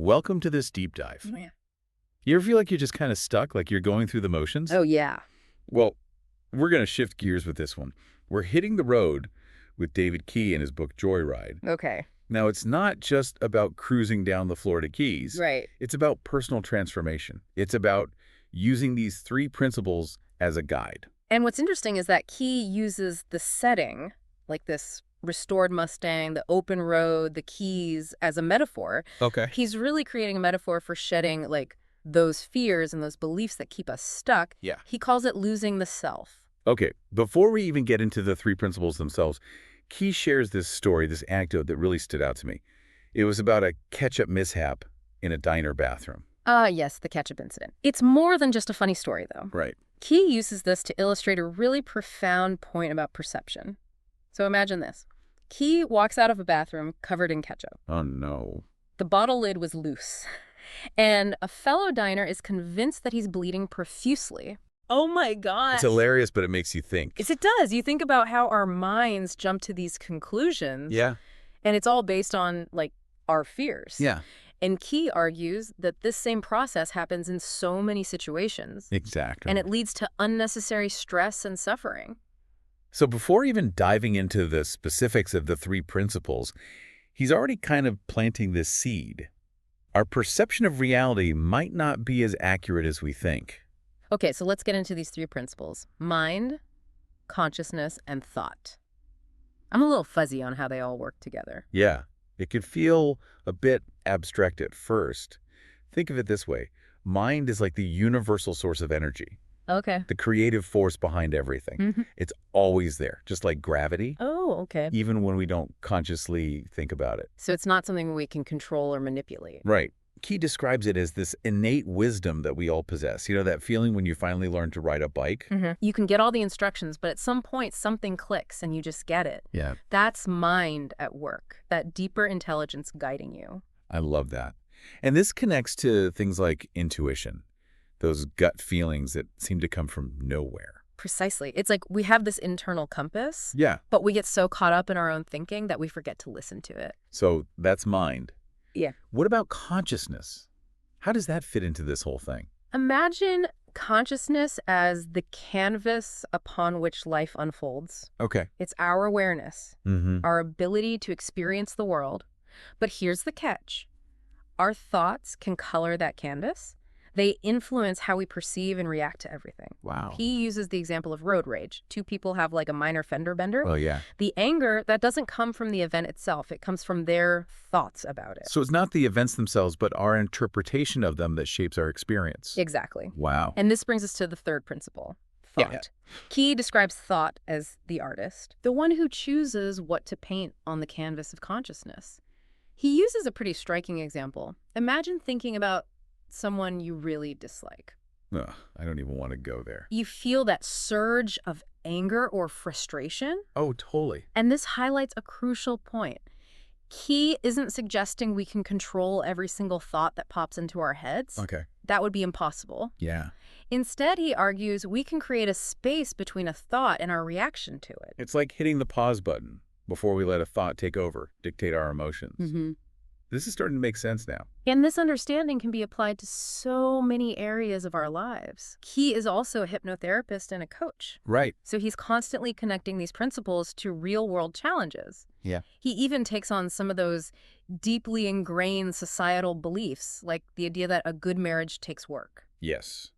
welcome to this deep dive. Oh, yeah. You ever feel like you're just kind of stuck, like you're going through the motions? Oh, yeah. Well, we're going to shift gears with this one. We're hitting the road with David Key in his book Joyride. Okay. Now, it's not just about cruising down the Florida Keys. Right. It's about personal transformation. It's about using these 3 principles as a guide. And what's interesting is that Key uses the setting, like this restored Mustang, the open road, the Keys, as a metaphor. Okay. He's really creating a metaphor for shedding, like, those fears and those beliefs that keep us stuck. Yeah. He calls it losing the self. Okay, before we even get into the 3 principles themselves, Key shares this story, this anecdote that really stood out to me. It was about a ketchup mishap in a diner bathroom. Yes, the ketchup incident. It's more than just a funny story, though. Right. Key uses this to illustrate a really profound point about perception. So imagine this. Key walks out of a bathroom covered in ketchup. Oh, no. The bottle lid was loose. And a fellow diner is convinced that he's bleeding profusely. Oh my gosh. It's hilarious, but it makes you think. Yes, it does. You think about how our minds jump to these conclusions. Yeah. And it's all based on, like, our fears. Yeah. And Key argues that this same process happens in so many situations. Exactly. And it leads to unnecessary stress and suffering. So before even diving into the specifics of the 3 principles, he's already kind of planting this seed. Our perception of reality might not be as accurate as we think. Okay, so let's get into these 3 principles. Mind, consciousness, and thought. I'm a little fuzzy on how they all work together. Yeah, it could feel a bit abstract at first. Think of it this way. Mind is like the universal source of energy, Okay. the creative force behind everything. Mm-hmm. It's always there, just like gravity, Oh, okay. even when we don't consciously think about it. So it's not something we can control or manipulate. Right. Key describes it as this innate wisdom that we all possess. You know, that feeling when you finally learn to ride a bike? Mm-hmm. You can get all the instructions, but at some point something clicks and you just get it. Yeah. That's mind at work, that deeper intelligence guiding you. I love that. And this connects to things like intuition, those gut feelings that seem to come from nowhere. Precisely. It's like we have this internal compass, Yeah. but we get so caught up in our own thinking that we forget to listen to it. So that's mind. Yeah. What about consciousness? How does that fit into this whole thing? Imagine consciousness as the canvas upon which life unfolds. Okay. It's our awareness, Mm-hmm. our ability to experience the world. But here's the catch. Our thoughts can color that canvas. They influence how we perceive and react to everything. Wow. He uses the example of road rage. 2 people have like a minor fender bender. Well, yeah. The anger, that doesn't come from the event itself. It comes from their thoughts about it. So it's not the events themselves, but our interpretation of them that shapes our experience. Exactly. Wow. And this brings us to the 3rd principle, thought. Yeah. Key describes thought as the artist, the one who chooses what to paint on the canvas of consciousness. He uses a pretty striking example. Imagine thinking about someone you really dislike. Ugh, I don't even want to go there. You feel that surge of anger or frustration, Oh, totally. and this highlights a crucial point. Key isn't suggesting we can control every single thought that pops into our heads. Okay. That would be impossible. Yeah. Instead, he argues we can create a space between a thought and our reaction to it. It's like hitting the pause button before we let a thought take over, dictate our emotions. Mm-hmm. This is starting to make sense now. And this understanding can be applied to so many areas of our lives. Key is also a hypnotherapist and a coach. Right. So he's constantly connecting these principles to real-world challenges. Yeah. He even takes on some of those deeply ingrained societal beliefs, like the idea that a good marriage takes work. Yes.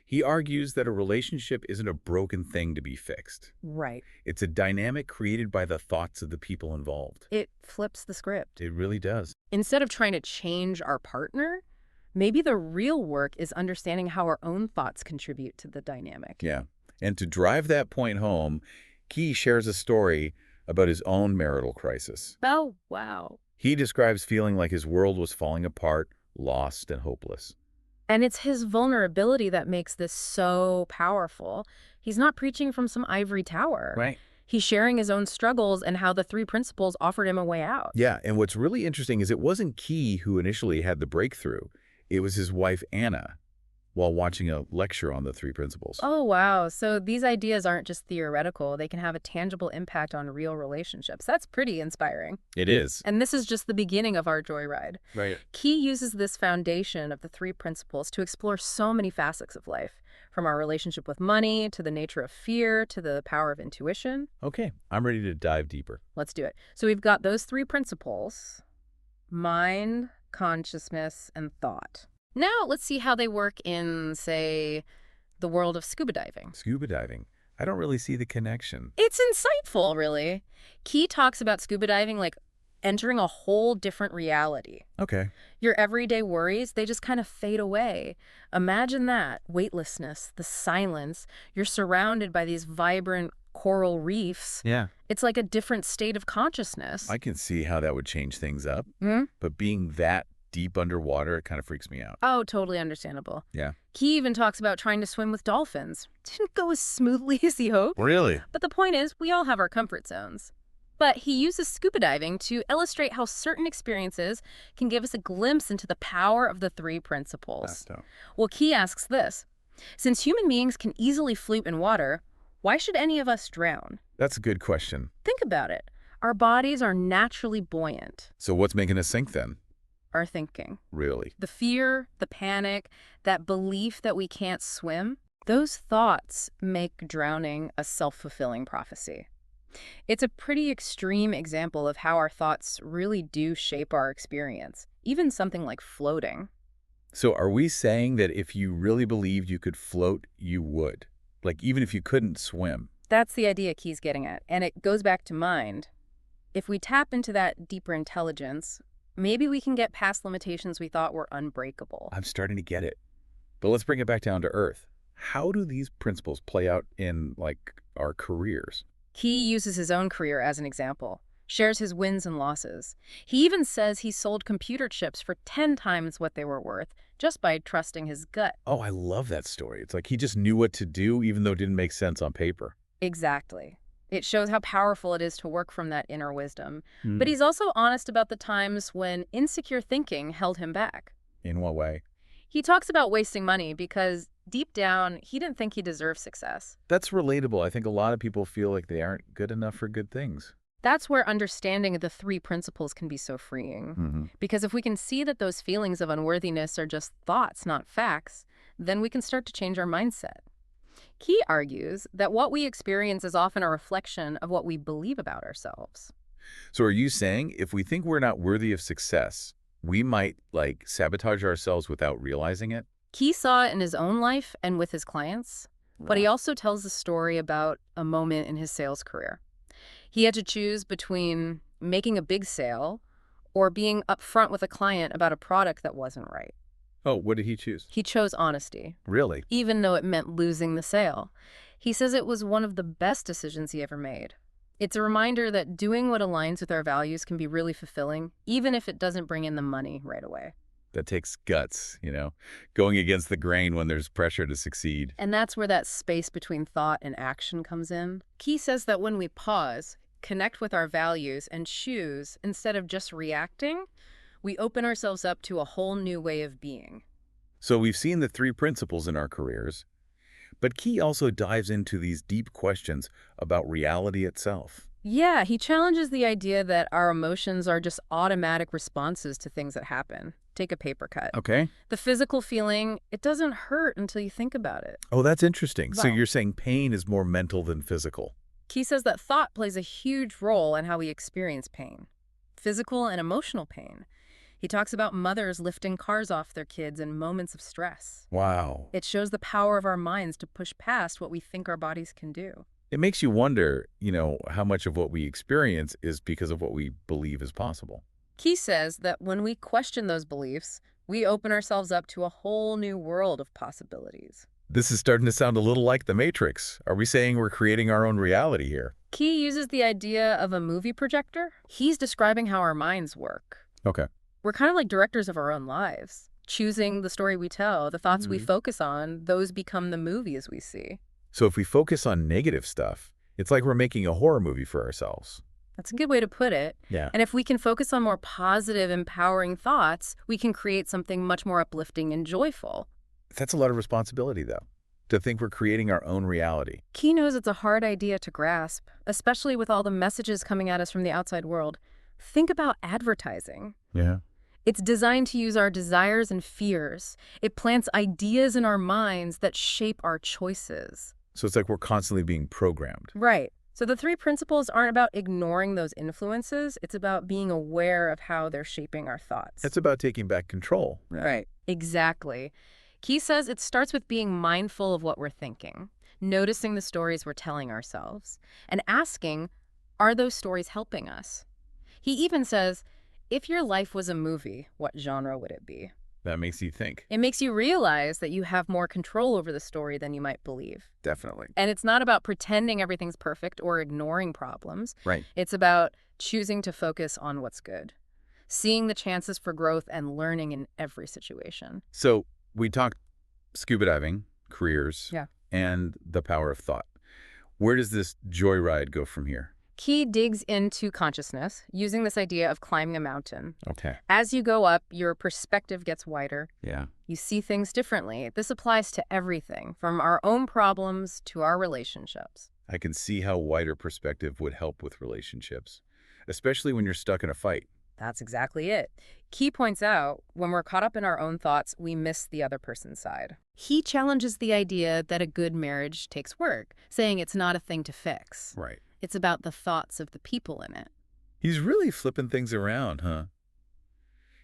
He argues that a relationship isn't a broken thing to be fixed. Right. It's a dynamic created by the thoughts of the people involved. It flips the script. It really does. Instead of trying to change our partner, maybe the real work is understanding how our own thoughts contribute to the dynamic. Yeah. And to drive that point home, Key shares a story about his own marital crisis. Oh, wow. He describes feeling like his world was falling apart, lost, and hopeless. And it's his vulnerability that makes this so powerful. He's not preaching from some ivory tower. Right. He's sharing his own struggles and how the 3 principles offered him a way out. Yeah, and what's really interesting is it wasn't Key who initially had the breakthrough. It was his wife, Anna. while watching a lecture on the three principles. Oh, wow. So these ideas aren't just theoretical. They can have a tangible impact on real relationships. That's pretty inspiring. It is. And this is just the beginning of our joyride. Right. Key uses this foundation of the three principles to explore so many facets of life, from our relationship with money, to the nature of fear, to the power of intuition. Okay, I'm ready to dive deeper. Let's do it. So we've got those three principles: mind, consciousness, and thought. Now let's see how they work in, say, the world of scuba diving. Scuba diving. I don't really see the connection. It's insightful, really. Key talks about scuba diving like entering a whole different reality. Okay. Your everyday worries, they just kind of fade away. Imagine that. Weightlessness, the silence. You're surrounded by these vibrant coral reefs. Yeah. It's like a different state of consciousness. I can see how that would change things up. But being that deep underwater, it kind of freaks me out. Oh, totally understandable. Yeah. He even talks about trying to swim with dolphins. Didn't go as smoothly as he hoped. Really? But the point is, we all have our comfort zones. But he uses scuba diving to illustrate how certain experiences can give us a glimpse into the power of the three principles. Well, Key asks this: since human beings can easily float in water, why should any of us drown? That's a good question. Think about it. Our bodies are naturally buoyant. So what's making us sink then? Our thinking. Really? The fear, the panic, that belief that we can't swim, those thoughts make drowning a self-fulfilling prophecy. It's a pretty extreme example of how our thoughts really do shape our experience, even something like floating. So are we saying that if you really believed you could float, you would? Like even if you couldn't swim? That's the idea Key's getting at, and it goes back to mind. If we tap into that deeper intelligence, maybe we can get past limitations we thought were unbreakable. I'm starting to get it. But let's bring it back down to earth. How do these principles play out in, like, our careers? Key uses his own career as an example, shares his wins and losses. He even says he sold computer chips for 10 times what they were worth just by trusting his gut. Oh, I love that story. It's like he just knew what to do even though it didn't make sense on paper. Exactly. It shows how powerful it is to work from that inner wisdom. But he's also honest about the times when insecure thinking held him back. In what way? He talks about wasting money because deep down, he didn't think he deserved success. That's relatable. I think a lot of people feel like they aren't good enough for good things. That's where understanding of the three principles can be so freeing. Because if we can see that those feelings of unworthiness are just thoughts, not facts, then we can start to change our mindset. Key argues that what we experience is often a reflection of what we believe about ourselves. So are you saying if we think we're not worthy of success, we might, like, sabotage ourselves without realizing it? Key saw it in his own life and with his clients, but he also tells a story about a moment in his sales career. He had to choose between making a big sale or being upfront with a client about a product that wasn't right. Oh, what did he choose? He chose honesty, Really? even though it meant losing the sale. He says it was one of the best decisions he ever made. It's a reminder that doing what aligns with our values can be really fulfilling, even if it doesn't bring in the money right away. That takes guts, going against the grain when there's pressure to succeed. And that's where that space between thought and action comes in. Key says that when we pause, connect with our values, and choose instead of just reacting, we open ourselves up to a whole new way of being. So we've seen the three principles in our careers, but Key also dives into these deep questions about reality itself. Yeah, he challenges the idea that our emotions are just automatic responses to things that happen. Take a paper cut. Okay. The physical feeling, it doesn't hurt until you think about it. Oh, that's interesting. So Wow. you're saying pain is more mental than physical. Key says that thought plays a huge role in how we experience pain, physical and emotional pain. He talks about mothers lifting cars off their kids in moments of stress. Wow. It shows the power of our minds to push past what we think our bodies can do. It makes you wonder, how much of what we experience is because of what we believe is possible. Key says that when we question those beliefs, we open ourselves up to a whole new world of possibilities. This is starting to sound a little like The Matrix. Are we saying we're creating our own reality here? Key uses the idea of a movie projector. He's describing how our minds work. Okay. We're kind of like directors of our own lives, choosing the story we tell, the thoughts we focus on, those become the movies we see. So if we focus on negative stuff, it's like we're making a horror movie for ourselves. That's a good way to put it. Yeah. And if we can focus on more positive, empowering thoughts, we can create something much more uplifting and joyful. That's a lot of responsibility, though, to think we're creating our own reality. Key knows it's a hard idea to grasp, especially with all the messages coming at us from the outside world. Think about advertising. Yeah. It's designed to use our desires and fears. It plants ideas in our minds that shape our choices. So it's like we're constantly being programmed. Right. So the three principles aren't about ignoring those influences. It's about being aware of how they're shaping our thoughts. It's about taking back control. Right. Exactly. Key says it starts with being mindful of what we're thinking, noticing the stories we're telling ourselves, and asking, are those stories helping us? He even says, if your life was a movie, what genre would it be? That makes you think. It makes you realize that you have more control over the story than you might believe. Definitely. And it's not about pretending everything's perfect or ignoring problems. Right. It's about choosing to focus on what's good, seeing the chances for growth and learning in every situation. So we talked scuba diving, careers, Yeah. and the power of thought. Where does this joyride go from here? Key digs into consciousness, using this idea of climbing a mountain. Okay. As you go up, your perspective gets wider. Yeah. You see things differently. This applies to everything, from our own problems to our relationships. I can see how wider perspective would help with relationships, especially when you're stuck in a fight. That's exactly it. Key points out, when we're caught up in our own thoughts, we miss the other person's side. He challenges the idea that a good marriage takes work, saying it's not a thing to fix. Right. It's about the thoughts of the people in it. He's really flipping things around, huh?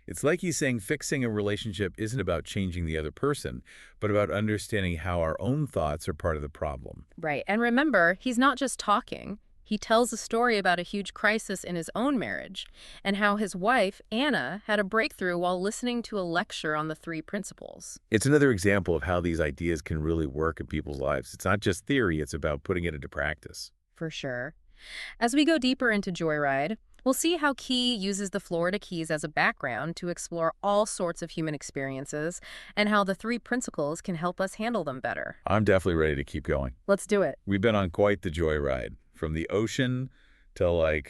It's like he's saying fixing a relationship isn't about changing the other person, but about understanding how our own thoughts are part of the problem. Right. And remember, he's not just talking. He tells a story about a huge crisis in his own marriage and how his wife, Anna, had a breakthrough while listening to a lecture on the three principles. It's another example of how these ideas can really work in people's lives. It's not just theory, it's about putting it into practice. For sure. As we go deeper into Joyride, we'll see how Key uses the Florida Keys as a background to explore all sorts of human experiences and how the three principles can help us handle them better. I'm definitely ready to keep going. Let's do it. We've been on quite the joyride, from the ocean to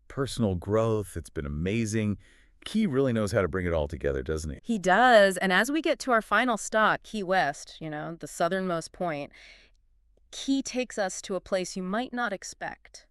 personal growth. It's been amazing. Key really knows how to bring it all together, doesn't he? He does. And as we get to our final stop, Key West, the southernmost point, Key takes us to a place you might not expect.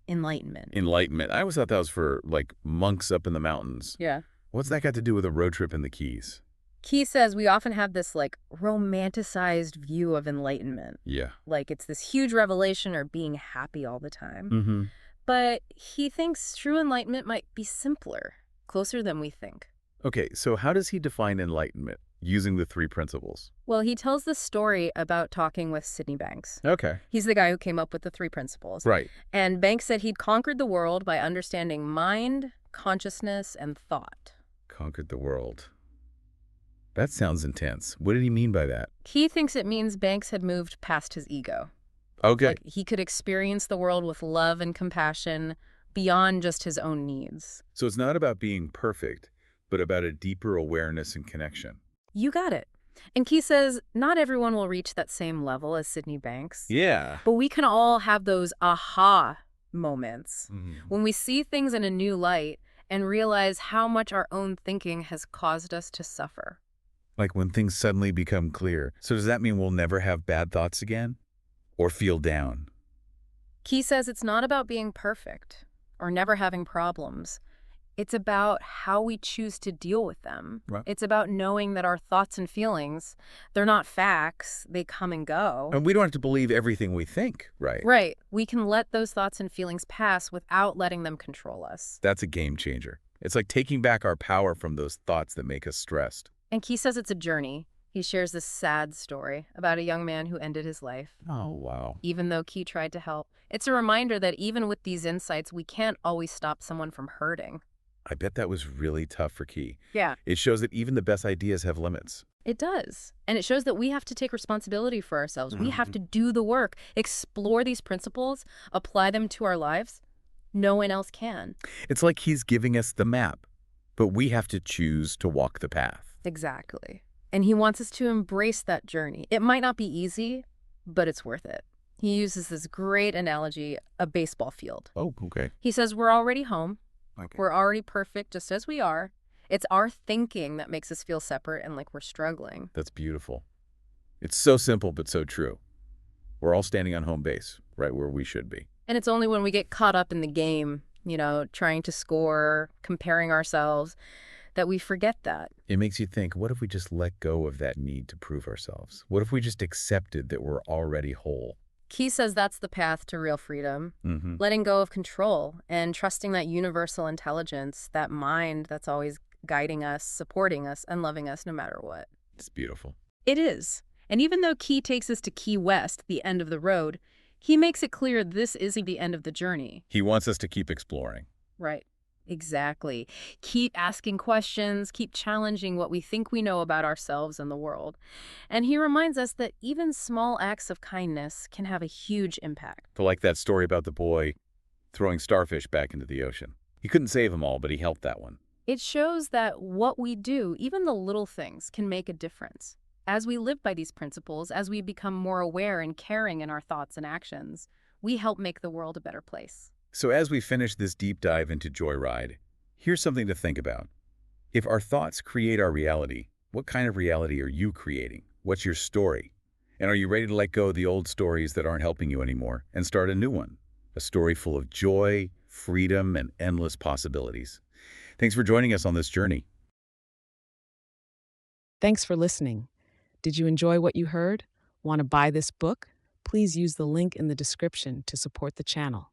Enlightenment. Enlightenment. I always thought that was for, monks up in the mountains. Yeah. What's that got to do with a road trip in the Keys? Key says we often have this, romanticized view of enlightenment. Yeah. Like it's this huge revelation or being happy all the time. Mm-hmm. But he thinks true enlightenment might be simpler, closer than we think. Okay, so how does he define enlightenment using the three principles? Well, he tells this story about talking with Sydney Banks. Okay. He's the guy who came up with the three principles. Right. And Banks said he'd conquered the world by understanding mind, consciousness, and thought. Conquered the world. That sounds intense. What did he mean by that? He thinks it means Banks had moved past his ego. Okay. He could experience the world with love and compassion beyond just his own needs. So it's not about being perfect, but about a deeper awareness and connection. You got it. And Key says not everyone will reach that same level as Sydney Banks. Yeah. But we can all have those aha moments Mm-hmm. when we see things in a new light and realize how much our own thinking has caused us to suffer. Like when things suddenly become clear. So does that mean we'll never have bad thoughts again? Or feel down? Key says it's not about being perfect or never having problems. It's about how we choose to deal with them. Right. It's about knowing that our thoughts and feelings, they're not facts, they come and go. And we don't have to believe everything we think, right? Right. We can let those thoughts and feelings pass without letting them control us. That's a game changer. It's like taking back our power from those thoughts that make us stressed. And Key says it's a journey. He shares this sad story about a young man who ended his life. Oh, wow. Even though Key tried to help. It's a reminder that even with these insights, we can't always stop someone from hurting. I bet that was really tough for Key. Yeah. It shows that even the best ideas have limits. It does. And it shows that we have to take responsibility for ourselves. We have to do the work, explore these principles, apply them to our lives. No one else can. It's like he's giving us the map, but we have to choose to walk the path. Exactly. And he wants us to embrace that journey. It might not be easy, but it's worth it. He uses this great analogy, a baseball field. Oh, okay. He says we're already home. Okay. We're already perfect just as we are. It's our thinking that makes us feel separate and like we're struggling. That's beautiful. It's so simple, but so true. We're all standing on home base, right where we should be. And it's only when we get caught up in the game, trying to score, comparing ourselves, that we forget that. It makes you think, what if we just let go of that need to prove ourselves? What if we just accepted that we're already whole? Key says that's the path to real freedom. Mm-hmm. Letting go of control and trusting that universal intelligence, that mind that's always guiding us, supporting us, and loving us no matter what. It's beautiful. It is. And even though Key takes us to Key West, the end of the road, he makes it clear this isn't the end of the journey. He wants us to keep exploring. Right. Exactly. Keep asking questions, keep challenging what we think we know about ourselves and the world. And he reminds us that even small acts of kindness can have a huge impact. So like that story about the boy throwing starfish back into the ocean. He couldn't save them all, but he helped that one. It shows that what we do, even the little things, can make a difference. As we live by these principles, as we become more aware and caring in our thoughts and actions, we help make the world a better place. So as we finish this deep dive into Joyride, here's something to think about. If our thoughts create our reality, what kind of reality are you creating? What's your story? And are you ready to let go of the old stories that aren't helping you anymore and start a new one? A story full of joy, freedom, and endless possibilities. Thanks for joining us on this journey. Thanks for listening. Did you enjoy what you heard? Want to buy this book? Please use the link in the description to support the channel.